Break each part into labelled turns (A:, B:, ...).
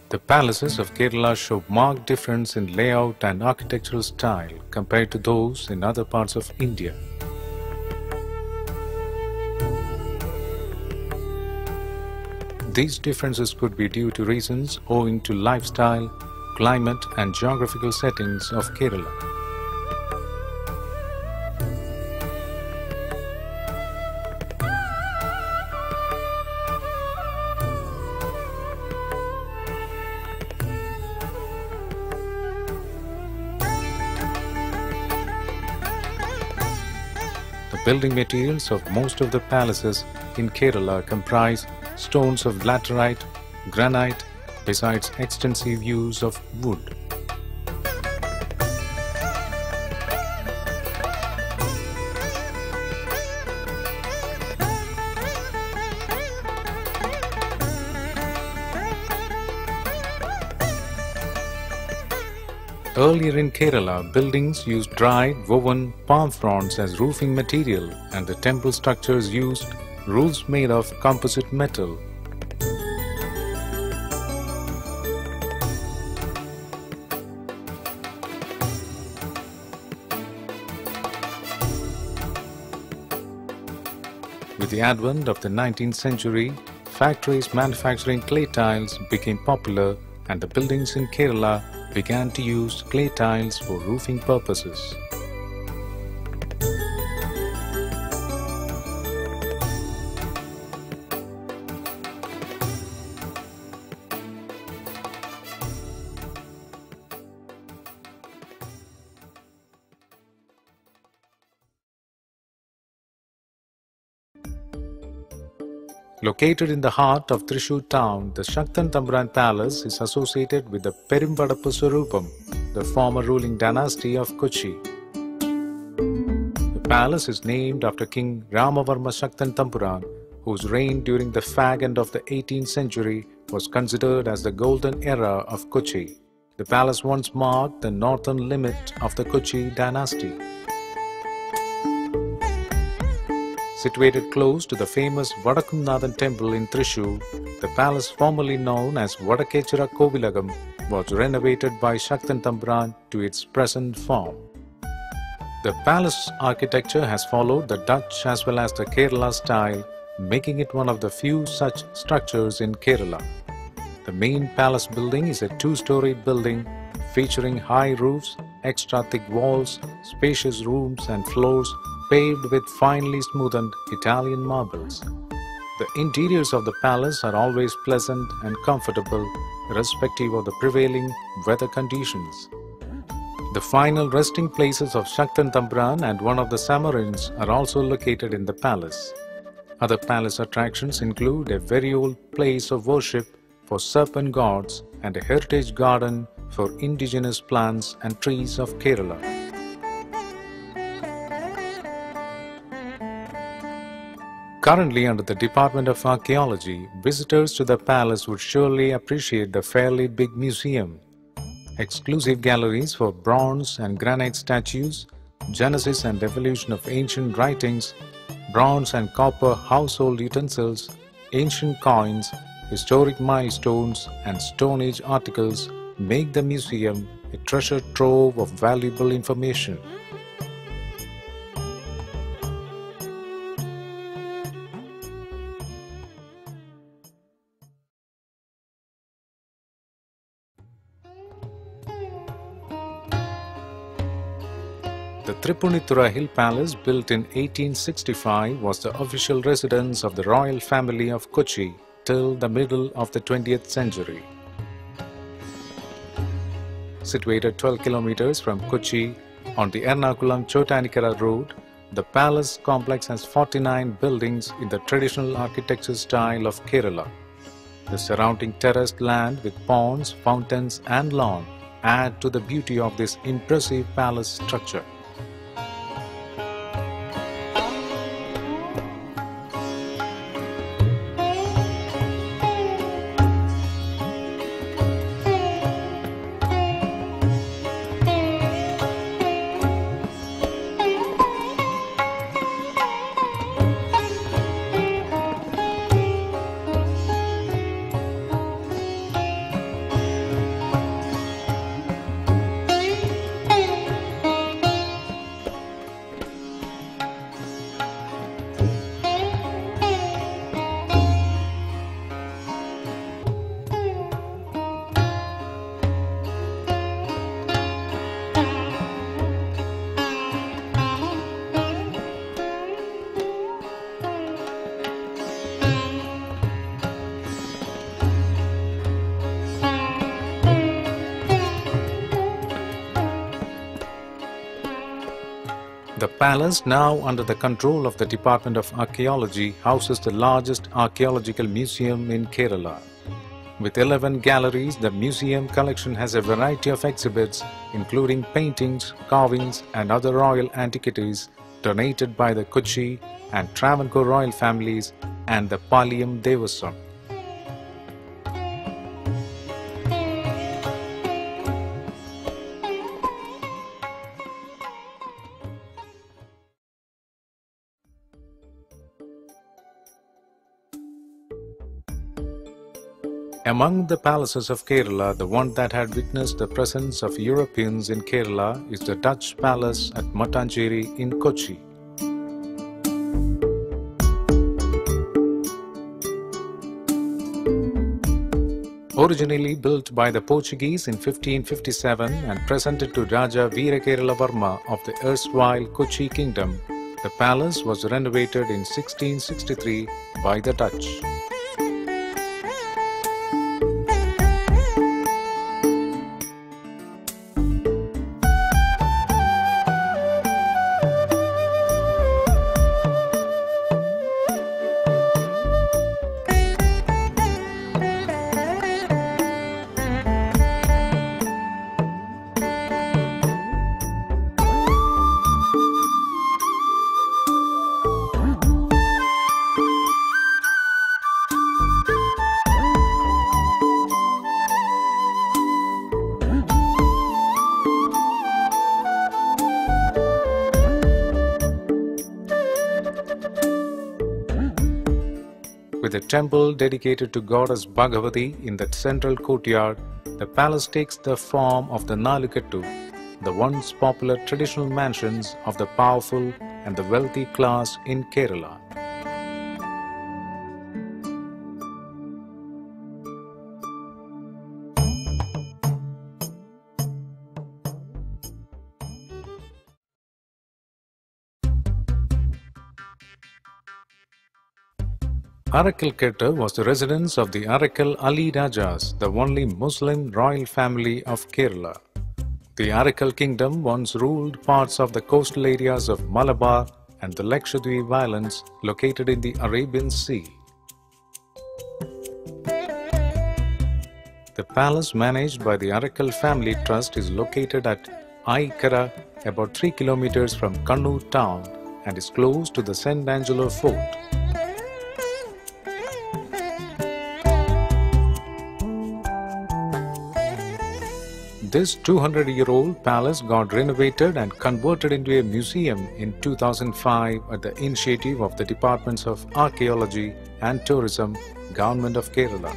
A: The palaces of Kerala show marked difference in layout and architectural style compared to those in other parts of India. These differences could be due to reasons owing to lifestyle, climate and geographical settings of Kerala. The building materials of most of the palaces in Kerala comprise stones of laterite, granite, besides extensive use of wood. Earlier in Kerala, buildings used dried, woven palm fronds as roofing material, and the temple structures used roofs made of composite metal. With the advent of the 19th century, factories manufacturing clay tiles became popular and the buildings in Kerala began to use clay tiles for roofing purposes. Located in the heart of Thrissur town, the Shaktan Thampuran Palace is associated with the Perumbadappu Swarupam, the former ruling dynasty of Kochi. The palace is named after King Ramavarma Shaktan Thampuran, whose reign during the fag end of the 18th century was considered as the golden era of Kochi. The palace once marked the northern limit of the Kochi dynasty. Situated close to the famous Vadakkunnathan temple in Thrissur, the palace formerly known as Vadakechira Kovilagam was renovated by Shaktan Thampuran to its present form. The palace architecture has followed the Dutch as well as the Kerala style, making it one of the few such structures in Kerala. The main palace building is a two-storied building featuring high roofs, extra thick walls, spacious rooms and floors paved with finely smoothened Italian marbles. The interiors of the palace are always pleasant and comfortable, irrespective of the prevailing weather conditions. The final resting places of Shaktan Thampuran and one of the Samarins are also located in the palace. Other palace attractions include a very old place of worship for serpent gods and a heritage garden for indigenous plants and trees of Kerala. Currently under the Department of Archaeology, visitors to the palace would surely appreciate the fairly big museum, exclusive galleries for bronze and granite statues, genesis and evolution of ancient writings, bronze and copper household utensils, ancient coins, historic milestones and Stone Age articles make the museum a treasure trove of valuable information. The Tripunithura Hill Palace, built in 1865, was the official residence of the royal family of Kochi till the middle of the 20th century. Situated 12 kilometers from Kochi on the Ernakulam-Chottanikara road, the palace complex has 49 buildings in the traditional architecture style of Kerala. The surrounding terraced land with ponds, fountains and lawn add to the beauty of this impressive palace structure. The palace, now under the control of the Department of Archaeology, houses the largest archaeological museum in Kerala. With 11 galleries, the museum collection has a variety of exhibits, including paintings, carvings, and other royal antiquities donated by the Kochi and Travancore royal families and the Palayam Devaswam. Among the palaces of Kerala, the one that had witnessed the presence of Europeans in Kerala is the Dutch palace at Mattancherry in Kochi. Originally built by the Portuguese in 1557 and presented to Raja Veerakerala Varma of the erstwhile Kochi kingdom, the palace was renovated in 1663 by the Dutch. With a temple dedicated to goddess Bhagavati in the central courtyard, the palace takes the form of the Nalukettu, the once popular traditional mansions of the powerful and the wealthy class in Kerala. Arakkal was the residence of the Arakkal Ali Rajas, the only Muslim royal family of Kerala. The Arakkal kingdom once ruled parts of the coastal areas of Malabar and the Lakshadweep Islands located in the Arabian Sea. The palace managed by the Arakkal Family Trust is located at Aikara, about 3 kilometers from Kannur town, and is close to the St. Angelo Fort. This 200-year-old palace got renovated and converted into a museum in 2005 at the initiative of the Departments of Archaeology and Tourism, Government of Kerala.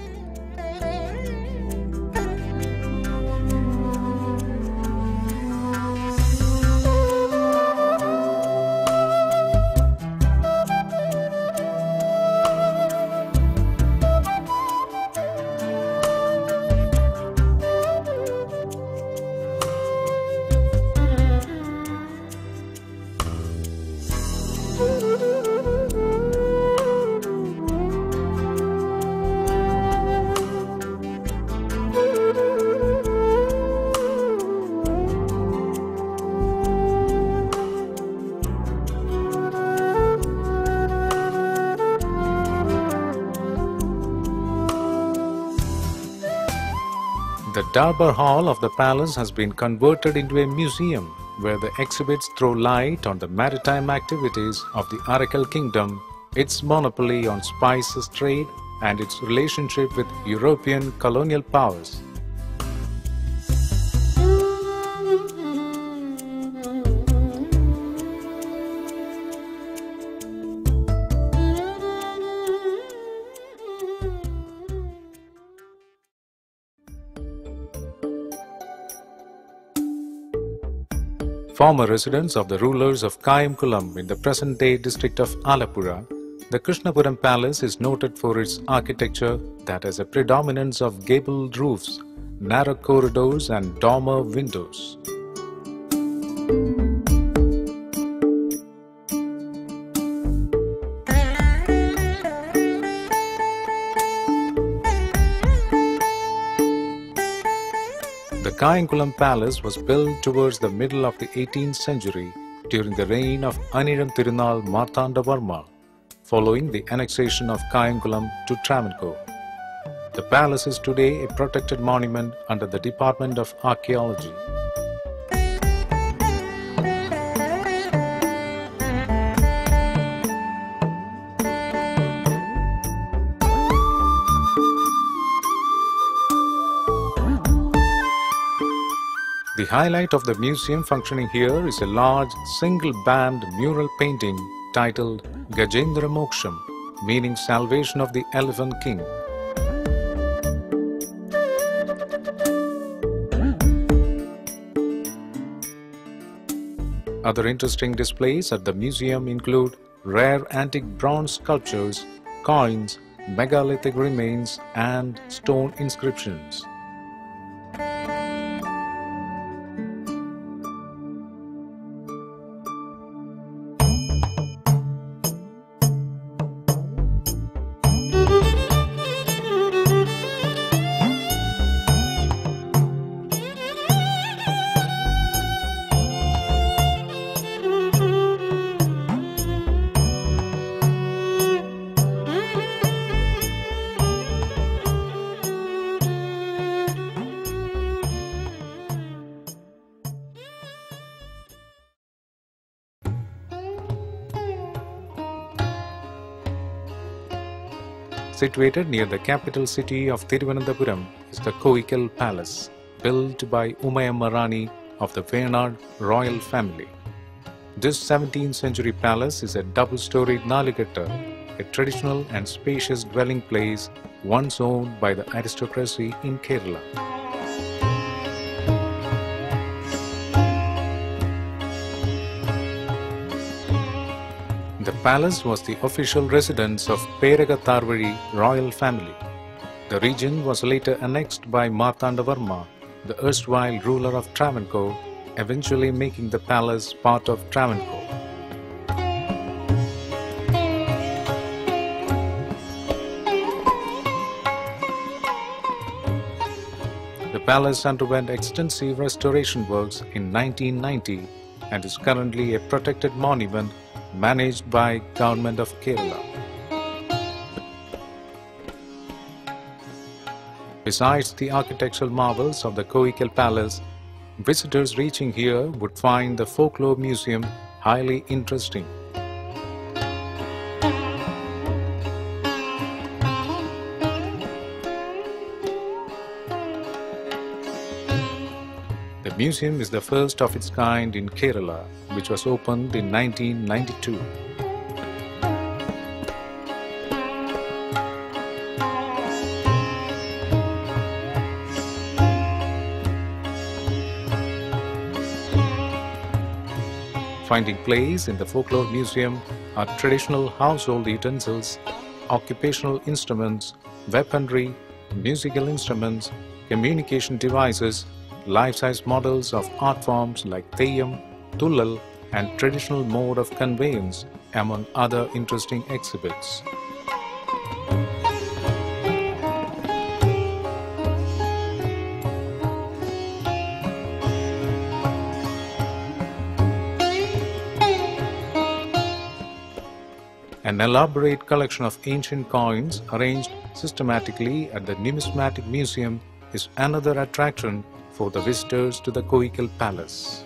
A: The Darbar Hall of the palace has been converted into a museum where the exhibits throw light on the maritime activities of the Arakkal Kingdom, its monopoly on spices trade, and its relationship with European colonial powers. Former residents of the rulers of Kayamkulam in the present-day district of Alappuzha, the Krishnapuram Palace is noted for its architecture that has a predominance of gabled roofs, narrow corridors and dormer windows. The Kayamkulam Palace was built towards the middle of the 18th century during the reign of Aniram Tirunal Marthandavarma, following the annexation of Kayangulam to Travancore. The palace is today a protected monument under the Department of Archaeology. The highlight of the museum functioning here is a large single-band mural painting titled Gajendra Moksham, meaning salvation of the Elephant King. Other interesting displays at the museum include rare antique bronze sculptures, coins, megalithic remains, and stone inscriptions. Situated near the capital city of Thiruvananthapuram is the Koikal Palace, built by Umayamma Rani of the Venad royal family. This 17th century palace is a double-storied Nalikatta, a traditional and spacious dwelling place once owned by the aristocracy in Kerala. The palace was the official residence of Peraka Tarvari royal family. The region was later annexed by Marthandavarma, the erstwhile ruler of Travancore, eventually making the palace part of Travancore. The palace underwent extensive restoration works in 1990 and is currently a protected monument managed by Government of Kerala. Besides the architectural marvels of the Koikal Palace, visitors reaching here would find the Folklore Museum highly interesting. The museum is the first of its kind in Kerala, which was opened in 1992. Finding place in the Folklore Museum are traditional household utensils, occupational instruments, weaponry, musical instruments, communication devices, life-size models of art forms like Theyyam, Tullal, and traditional mode of conveyance, among other interesting exhibits. An elaborate collection of ancient coins arranged systematically at the Numismatic Museum is another attraction for the visitors to the Koikal Palace.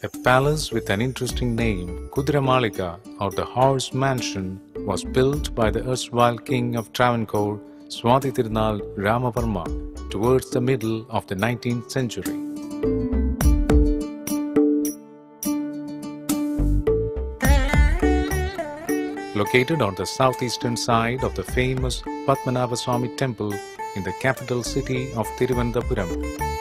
A: A palace with an interesting name, Kudiramalika or the Horse Mansion, was built by the erstwhile king of Travancore, Swathi Tirunal Ramavarma, towards the middle of the 19th century. Located on the southeastern side of the famous Padmanabhaswamy temple in the capital city of Thiruvananthapuram.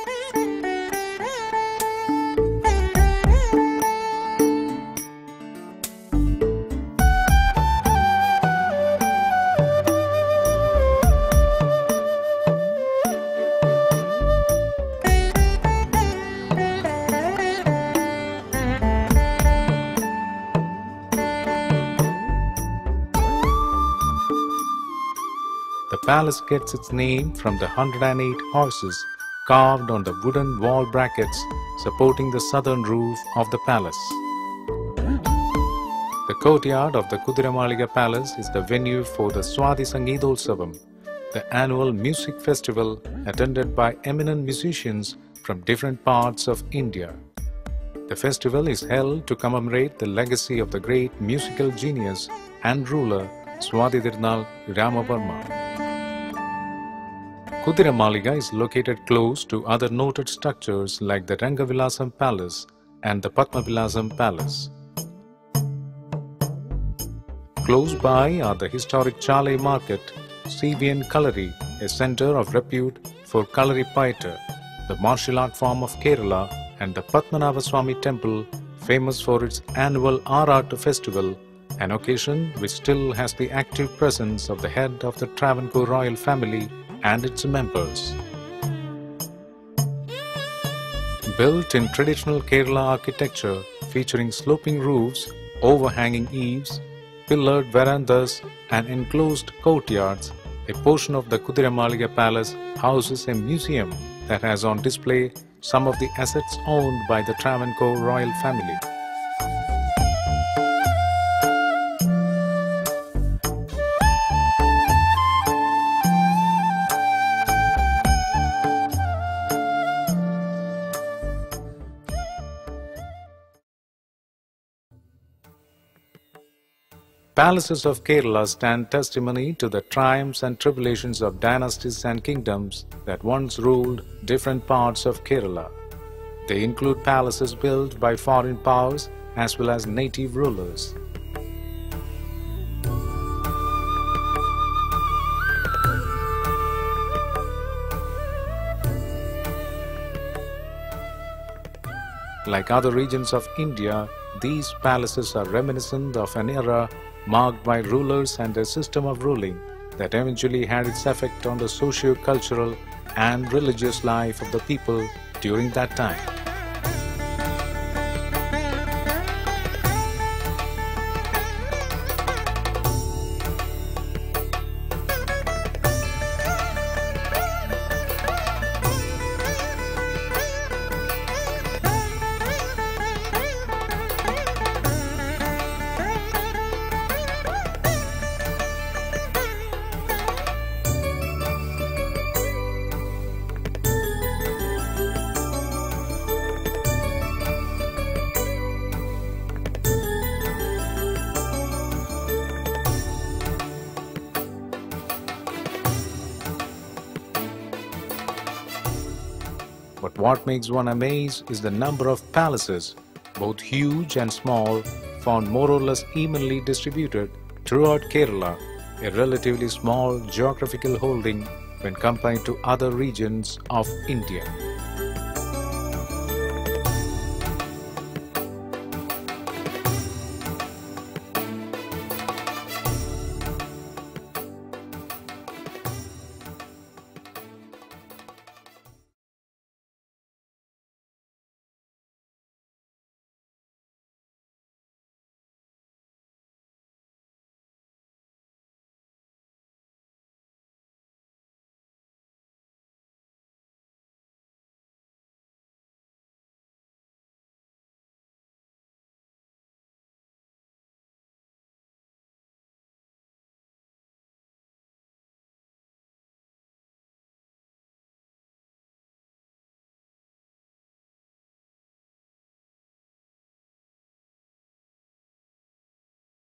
A: palace gets its name from the 108 horses carved on the wooden wall brackets supporting the southern roof of the palace. The courtyard of the Kudiramaliga Palace is the venue for the Swati Sangeetotsavam, the annual music festival attended by eminent musicians from different parts of India. The festival is held to commemorate the legacy of the great musical genius and ruler Swati Tirunal Ramavarma. Kudiramaliga is located close to other noted structures like the Rangavilasam Palace and the Padmavilasam Palace. Close by are the historic Chale Market, CVN Kalari, a centre of repute for Kalari Paita, the martial art form of Kerala, and the Padmanabha Swami Temple, famous for its annual Arattu festival, an occasion which still has the active presence of the head of the Travancore royal family and its members. Built in traditional Kerala architecture featuring sloping roofs, overhanging eaves, pillared verandas and enclosed courtyards, a portion of the Kudiramaliga Palace houses a museum that has on display some of the assets owned by the Travancore royal family. Palaces of Kerala stand testimony to the triumphs and tribulations of dynasties and kingdoms that once ruled different parts of Kerala. They include palaces built by foreign powers as well as native rulers. Like other regions of India, these palaces are reminiscent of an era marked by rulers and a system of ruling that eventually had its effect on the socio-cultural and religious life of the people during that time. But what makes one amazed is the number of palaces, both huge and small, found more or less evenly distributed throughout Kerala, a relatively small geographical holding when compared to other regions of India.